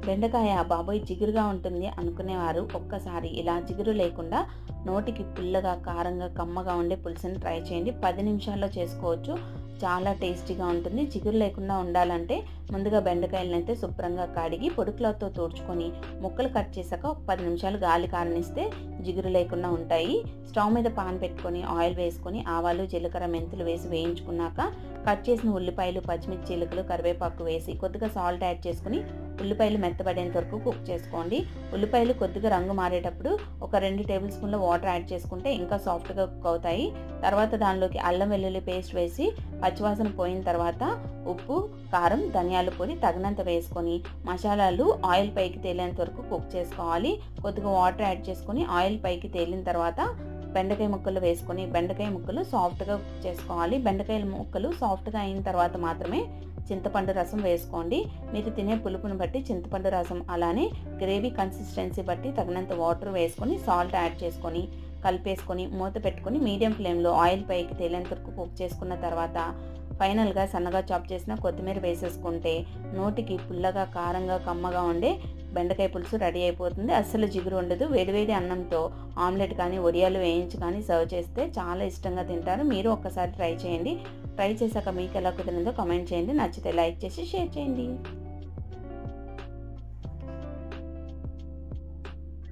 బెండకాయ బాబోయ్ జిగురుగా ఉంటుంది అనుకునేవారు ఒక్కసారి ఇలా జిగురు లేకుండా నోటికి పుల్లగా, కారంగా, కమ్మగా ఉండే పులుసుని ట్రై చేయండి. 10 నిమిషాల్లో చేసుకోవచ్చు. చాలా టేస్టీగా ఉంటుంది. జిగురు లేకుండా ఉండాలంటే ముందుగా బెండకాయలనైతే శుభ్రంగా కడిగి పొడి క్లాత్తో తుడుచుకొని ముక్కలు కట్ చేశాక ఒక 10 నిమిషాలు గాలి కారనిస్తే జిగురు లేకుండా ఉంటాయి. స్టవ్ మీద పాన్ పెట్టుకొని ఆయిల్ వేసుకొని ఆవాలు, జీలకర్ర, మెంతులు వేసి వేయించుకున్నాక కట్ చేసిన ఉల్లిపాయలు, పచ్చిమిర్చి చీలికలు, కరివేపాకు వేసి కొద్దిగా సాల్ట్ యాడ్ చేసుకుని ఉల్లిపాయలు మెత్తబడేంత వరకు కుక్ చేసుకోండి. ఉల్లిపాయలు కొద్దిగా రంగు మారేటప్పుడు ఒక 2 టేబుల్ స్పూన్ల వాటర్ యాడ్ చేసుకుంటే ఇంకా సాఫ్ట్గా కుక్ అవుతాయి. తర్వాత దానిలోకి అల్లం వెల్లుల్లి పేస్ట్ వేసి పచ్చివాసన పోయిన తర్వాత ఉప్పు, కారం, ధనియాల పొడి తగినంత వేసుకొని మసాలాలు ఆయిల్ పైకి తేలేంత వరకు కుక్ చేసుకోవాలి. కొద్దిగా వాటర్ యాడ్ చేసుకొని ఆయిల్ పైకి తేలిన తర్వాత బెండకాయ ముక్కలు వేసుకొని బెండకాయ ముక్కలు సాఫ్ట్గా కుక్ చేసుకోవాలి. బెండకాయ ముక్కలు సాఫ్ట్గా అయిన తర్వాత మాత్రమే చింతపండు రసం వేసుకోండి. మీరు తినే పులుపుని బట్టి చింతపండు రసం, అలానే గ్రేవీ కన్సిస్టెన్సీ బట్టి తగినంత వాటర్ వేసుకొని సాల్ట్ యాడ్ చేసుకొని కలిపేసుకొని మూత పెట్టుకొని మీడియం ఫ్లేమ్లో ఆయిల్ పైకి తేలేంత వరకు కుక్ చేసుకున్న తర్వాత ఫైనల్గా సన్నగా చాప్ చేసిన కొత్తిమీర వేసేసుకుంటే నోటికి పుల్లగా, కారంగా, కమ్మగా ఉండే బెండకాయ పులుసు రెడీ అయిపోతుంది. అస్సలు జిగురు ఉండదు. వేడివేడి అన్నంతో ఆమ్లెట్ కానీ వడియాలు వేయించి కానీ సర్వ్ చేస్తే చాలా ఇష్టంగా తింటారు. మీరు ఒక్కసారి ట్రై చేయండి. ట్రై చేశాక మీకు ఎలా కుదిరిందో కామెంట్ చేయండి. నచ్చితే లైక్ చేసి షేర్ చేయండి.